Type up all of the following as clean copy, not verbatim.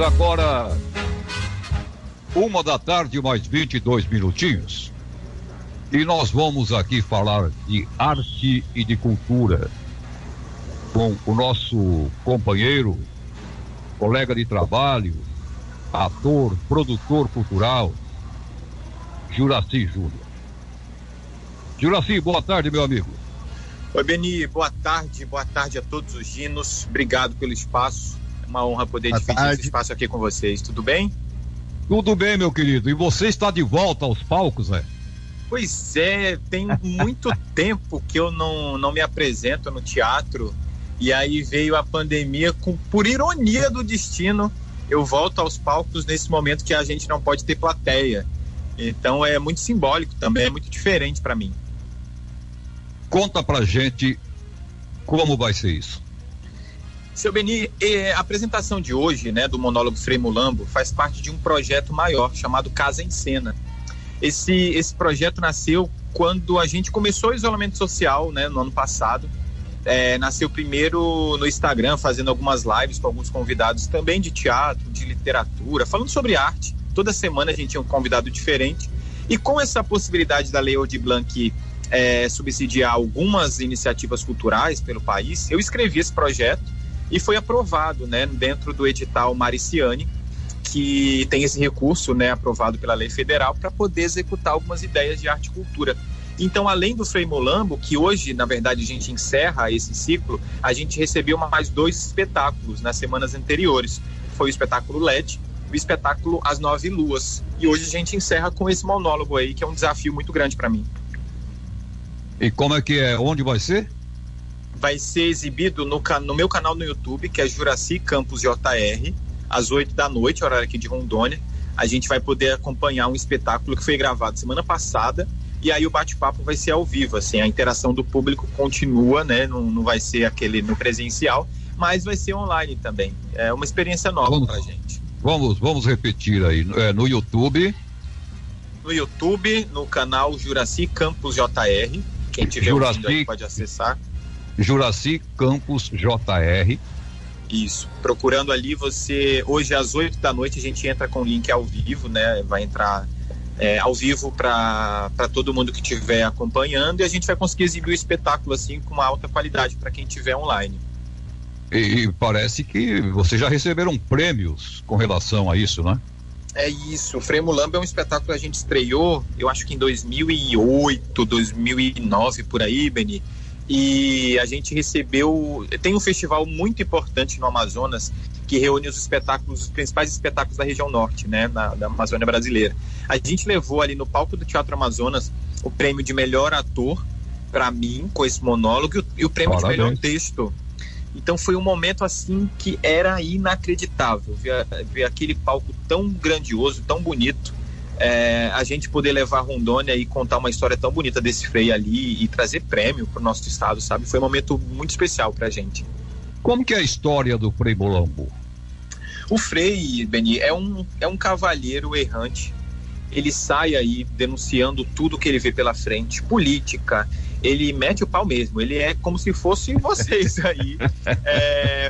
Agora, 1h mais 22 minutinhos. E nós vamos aqui falar de arte e de cultura com o nosso companheiro, colega de trabalho, ator, produtor cultural, Juracy Júnior. Juracy, boa tarde, meu amigo. Oi, Beni, boa tarde a todos os ginos. Obrigado pelo espaço. É uma honra poder dividir esse espaço aqui com vocês. Tudo bem? Tudo bem, meu querido. E você está de volta aos palcos, né? Pois é, tem muito tempo que eu não me apresento no teatro. E aí veio a pandemia, por ironia do destino, eu volto aos palcos nesse momento que a gente não pode ter plateia. Então é muito simbólico também, é muito diferente para mim. Conta pra gente como vai ser isso. Seu Beni, a apresentação de hoje, né, do monólogo Frei Mulambo, faz parte de um projeto maior chamado Casa em Cena. Esse projeto nasceu quando a gente começou o isolamento social, né, no ano passado. Nasceu primeiro no Instagram, fazendo algumas lives com alguns convidados também de teatro, de literatura, falando sobre arte. Toda semana a gente tinha um convidado diferente. E com essa possibilidade da Lei Aldir Blanc subsidiar algumas iniciativas culturais pelo país, eu escrevi esse projeto e foi aprovado, né, dentro do edital Mariciane, que tem esse recurso, né, aprovado pela lei federal para poder executar algumas ideias de arte e cultura. Então, além do Frei Mulambo, que hoje, na verdade, a gente encerra esse ciclo, a gente recebeu mais 2 espetáculos nas semanas anteriores. Foi o espetáculo LED e o espetáculo As 9 Luas. E hoje a gente encerra com esse monólogo aí, que é um desafio muito grande para mim. E como é que é? Onde vai ser? Vai ser exibido no meu canal no YouTube, que é Juracy Campos JR, às 8 da noite, horário aqui de Rondônia. A gente vai poder acompanhar um espetáculo que foi gravado semana passada, e aí o bate-papo vai ser ao vivo, assim, a interação do público continua, né? Não vai ser aquele no presencial, mas vai ser online também. É uma experiência nova pra gente. Vamos repetir aí, no YouTube. No YouTube, no canal Juracy Campos JR, quem tiver ouvindo aí pode acessar. Juracy Campos JR. Isso, procurando ali você, hoje às 8 da noite a gente entra com o link ao vivo, né, vai entrar ao vivo para todo mundo que estiver acompanhando, e a gente vai conseguir exibir o espetáculo assim com uma alta qualidade para quem estiver online. E parece que vocês já receberam prêmios com relação a isso, né? É isso, o Frei Mulambo é um espetáculo que a gente estreou, eu acho que em 2008, 2009, por aí, Beni. E a gente tem um festival muito importante no Amazonas que reúne os principais espetáculos da região norte, né, da Amazônia brasileira. A gente levou ali no palco do Teatro Amazonas o prêmio de melhor ator para mim, com esse monólogo, e o prêmio de melhor texto. Então foi um momento assim que era inacreditável, ver aquele palco tão grandioso, tão bonito. A gente poder levar a Rondônia e contar uma história tão bonita desse Frei ali e trazer prêmio para o nosso estado, sabe? Foi um momento muito especial para a gente. Como que é a história do Frei Mulambo? O Frei, Beni, é um cavalheiro errante. Ele sai aí denunciando tudo que ele vê pela frente, política. Ele mete o pau mesmo, ele é como se fosse vocês aí,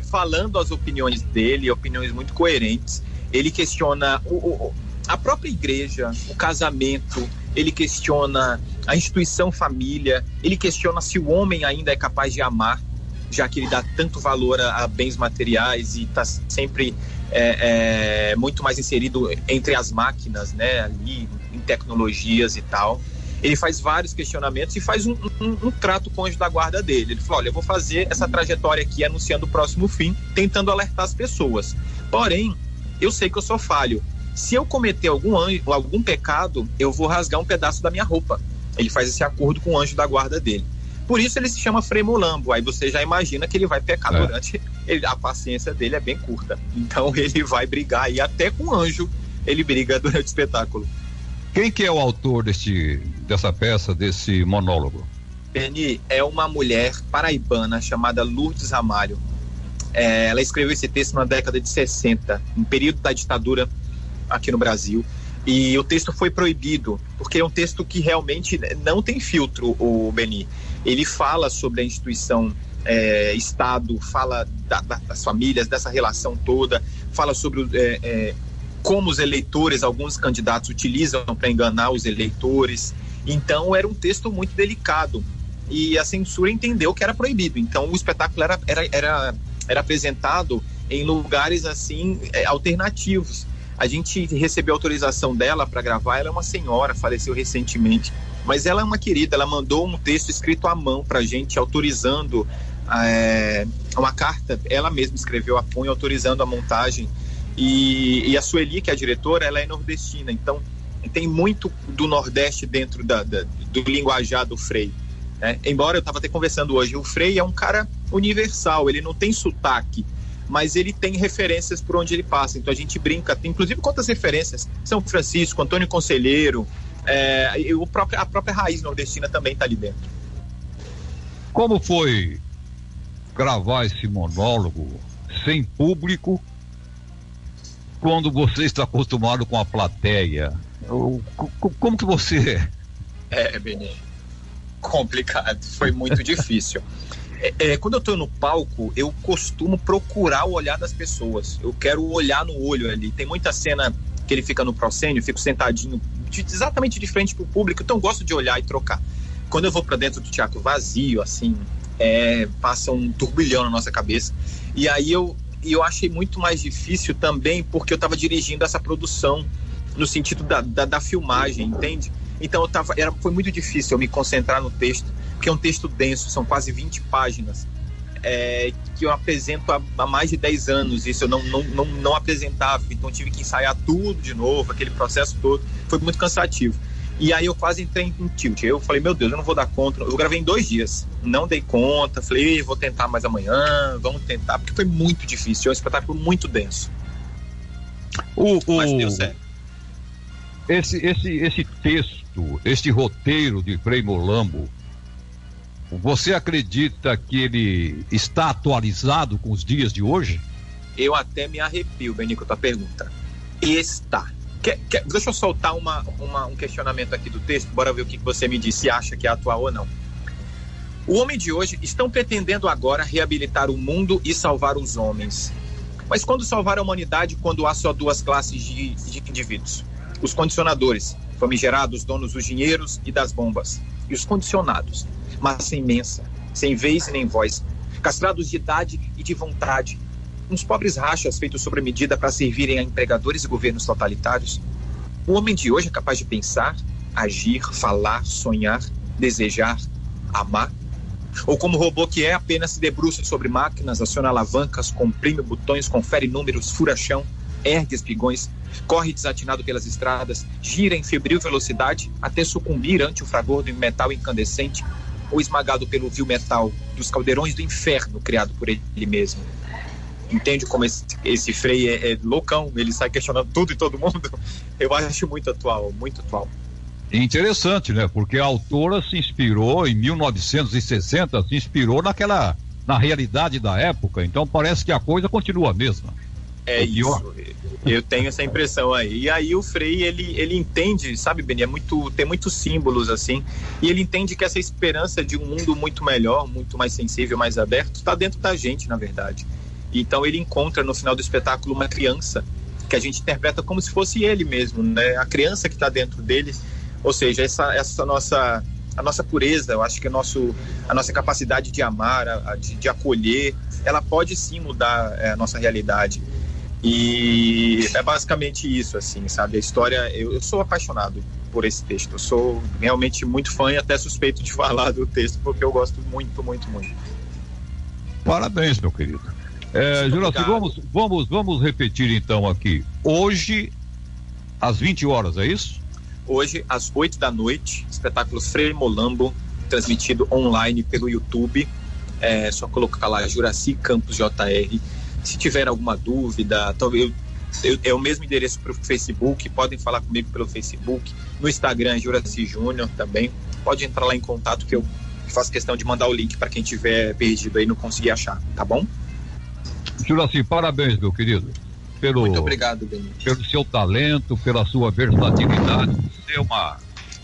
falando as opiniões dele, opiniões muito coerentes. Ele questiona a própria igreja, o casamento, ele questiona a instituição família, ele questiona se o homem ainda é capaz de amar, já que ele dá tanto valor a bens materiais e está sempre muito mais inserido entre as máquinas, né, ali em tecnologias e tal. Ele faz vários questionamentos e faz um trato com o anjo da guarda dele. Ele falou, olha, eu vou fazer essa trajetória aqui anunciando o próximo fim, tentando alertar as pessoas. Porém, eu sei que eu sou falho. Se eu cometer algum pecado, eu vou rasgar um pedaço da minha roupa. Ele faz esse acordo com o anjo da guarda dele. Por isso ele se chama Frei Mulambo. Aí você já imagina que ele vai pecar durante... a paciência dele é bem curta. Então ele vai brigar e até com o anjo ele briga durante o espetáculo. Quem que é o autor dessa peça, desse monólogo? Beni, é uma mulher paraibana chamada Lourdes Ramalho. Ela escreveu esse texto na década de 60, em período da ditadura aqui no Brasil. E o texto foi proibido, porque é um texto que realmente não tem filtro, o Beni. Ele fala sobre a instituição Estado, fala das famílias, dessa relação toda, fala sobre como os eleitores, alguns candidatos utilizam para enganar os eleitores. Então era um texto muito delicado e a censura entendeu que era proibido. Então o espetáculo era apresentado em lugares assim alternativos. A gente recebeu autorização dela para gravar. Ela é uma senhora, faleceu recentemente, mas ela é uma querida. Ela mandou um texto escrito à mão para a gente, autorizando uma carta. Ela mesma escreveu a punho, autorizando a montagem. E a Sueli, que é a diretora, ela é nordestina, então tem muito do Nordeste dentro do linguajar do Frei, né? Embora eu estava até conversando hoje, o Frei é um cara universal, ele não tem sotaque, mas ele tem referências por onde ele passa. Então a gente brinca, tem inclusive quantas referências: São Francisco, Antônio Conselheiro, a própria raiz nordestina também está ali dentro. Como foi gravar esse monólogo sem público, quando você está acostumado com a plateia? Como que você... Beni, complicado, foi muito difícil. Quando eu estou no palco, eu costumo procurar o olhar das pessoas. Eu quero olhar no olho ali. Tem muita cena que ele fica no proscênio, eu fico sentadinho exatamente de frente para o público, então eu gosto de olhar e trocar. Quando eu vou para dentro do teatro vazio, assim, passa um turbilhão na nossa cabeça. E aí eu achei muito mais difícil também porque eu estava dirigindo essa produção no sentido da filmagem, entende? Então foi muito difícil eu me concentrar no texto, porque é um texto denso, são quase 20 páginas, que eu apresento há mais de 10 anos. Isso eu não apresentava, então tive que ensaiar tudo de novo, aquele processo todo, foi muito cansativo. E aí eu quase entrei em tilt. Eu falei, meu Deus, eu não vou dar conta. Eu gravei em 2 dias, não dei conta. Falei, vou tentar mais amanhã, vamos tentar, porque foi muito difícil, é um espetáculo muito denso. Mas deu certo. Esse texto, esse roteiro de Frei Molambo, você acredita que ele está atualizado com os dias de hoje? Eu até me arrepio, Beni, com a tua pergunta. Está. Deixa eu soltar um questionamento aqui do texto, bora ver o que você me diz, se acha que é atual ou não. O homem de hoje estão pretendendo agora reabilitar o mundo e salvar os homens. Mas quando salvar a humanidade, quando há só 2 classes de indivíduos? Os condicionadores, famigerados, donos dos dinheiros e das bombas. E os condicionados, massa imensa, sem vez e nem voz, castrados de idade e de vontade, uns pobres rachas feitos sobre medida para servirem a empregadores e governos totalitários. O homem de hoje é capaz de pensar, agir, falar, sonhar, desejar, amar? Ou como o robô que apenas se debruça sobre máquinas, aciona alavancas, comprime botões, confere números, fura chão, ergue espigões, corre desatinado pelas estradas, gira em febril velocidade até sucumbir ante o fragor do metal incandescente ou esmagado pelo vil metal dos caldeirões do inferno criado por ele mesmo. Entende como esse Frei é loucão, ele sai questionando tudo e todo mundo? Eu acho muito atual, muito atual. Interessante, né? Porque a autora se inspirou em 1960, se inspirou na realidade da época, então parece que a coisa continua a mesma. Isso, eu tenho essa impressão aí. E aí o Frei, ele entende, sabe, Beni, tem muitos símbolos assim, e ele entende que essa esperança de um mundo muito melhor, muito mais sensível, mais aberto, está dentro da gente, na verdade. Então ele encontra no final do espetáculo uma criança que a gente interpreta como se fosse ele mesmo, né? A criança que está dentro dele, ou seja, essa nossa pureza, eu acho que a nossa capacidade de amar, de acolher, ela pode sim mudar a nossa realidade. E é basicamente isso, assim, sabe? A história, eu sou apaixonado por esse texto, eu sou realmente muito fã e até suspeito de falar do texto, porque eu gosto muito, muito, muito. Parabéns, meu querido. Juraci, vamos repetir então aqui. Hoje, às 20 horas, é isso? Hoje, às 8 da noite, espetáculo Frei Molambo, transmitido online pelo YouTube. Só colocar lá Juraci Campos JR. Se tiver alguma dúvida, é o mesmo endereço para o Facebook, podem falar comigo pelo Facebook, no Instagram Juraci Júnior também, pode entrar lá em contato que eu faço questão de mandar o link para quem tiver perdido aí e não conseguir achar, tá bom? Juraci, parabéns, meu querido, muito obrigado, Benito, pelo seu talento, pela sua versatilidade. Você é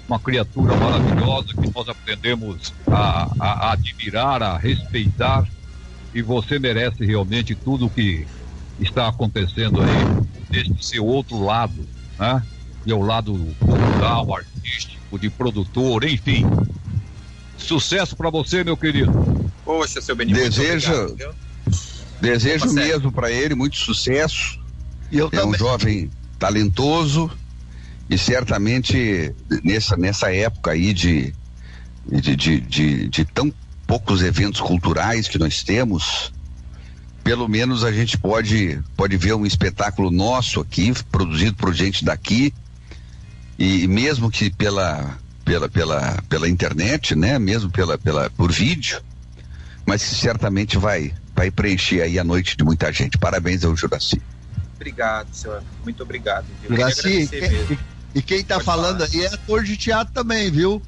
uma criatura maravilhosa que nós aprendemos a admirar, a respeitar, e você merece realmente tudo o que está acontecendo aí, desse seu outro lado, né? E o lado cultural, artístico, de produtor, enfim. Sucesso para você, meu querido. Poxa, seu Benito. Desejo mesmo para ele muito sucesso. Eu é um jovem talentoso e certamente nessa época aí de tão poucos eventos culturais que nós temos, pelo menos a gente pode ver um espetáculo nosso aqui, produzido por gente daqui, e mesmo que pela internet, né? Mesmo por vídeo, mas que certamente vai preencher aí a noite de muita gente. Parabéns ao Juraci. Obrigado, senhor. Muito obrigado. Juraci, e quem tá falando aí é ator de teatro também, viu?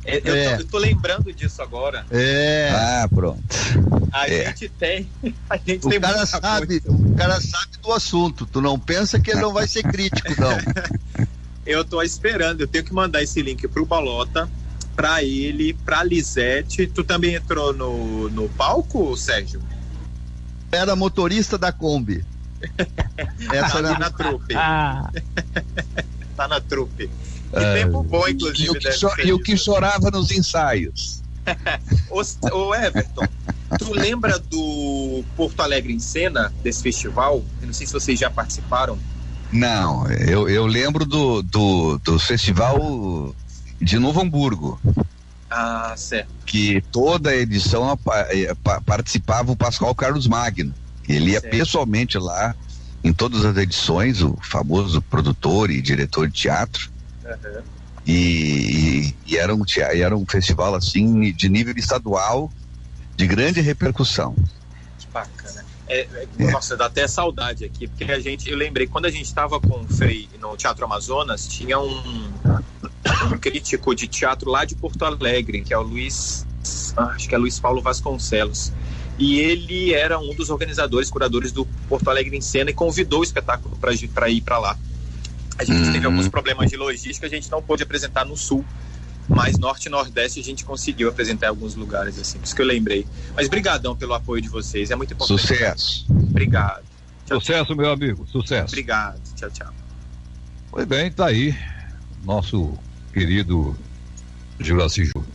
Eu tô lembrando disso agora. Pronto. A gente tem o cara sabe do assunto. Tu não pensa que ele não vai ser crítico, não. Eu tô esperando, eu tenho que mandar esse link pro Balota, pra ele, pra Lisete. Tu também entrou no palco, Sérgio? Era motorista da Kombi. Essa tá na trupe. Tá na trupe. Que tempo bom, inclusive. E o que chorava nos ensaios. Ô Everton, tu lembra do Porto Alegre em Cena, desse festival? Eu não sei se vocês já participaram. Não, eu lembro do festival de Novo Hamburgo. Ah, certo. Que toda a edição participava o Pascoal Carlos Magno. Ele ia pessoalmente lá em todas as edições, o famoso produtor e diretor de teatro. Uhum. E era um festival assim de nível estadual, de grande repercussão. Que bacana. Nossa, dá até saudade aqui, porque eu lembrei, quando a gente estava com o Frei no Teatro Amazonas, tinha um crítico de teatro lá de Porto Alegre, que é o Luiz Paulo Vasconcelos, e ele era um dos organizadores, curadores do Porto Alegre em Cena, e convidou o espetáculo para ir para lá. A gente teve alguns problemas de logística, a gente não pôde apresentar no Sul, mas Norte e Nordeste a gente conseguiu apresentar em alguns lugares, assim, por isso que eu lembrei. Mas brigadão pelo apoio de vocês, é muito importante. Sucesso. Obrigado. Sucesso, meu amigo, sucesso. Obrigado, tchau, tchau. Pois bem, tá aí nosso querido Juraci Júnior.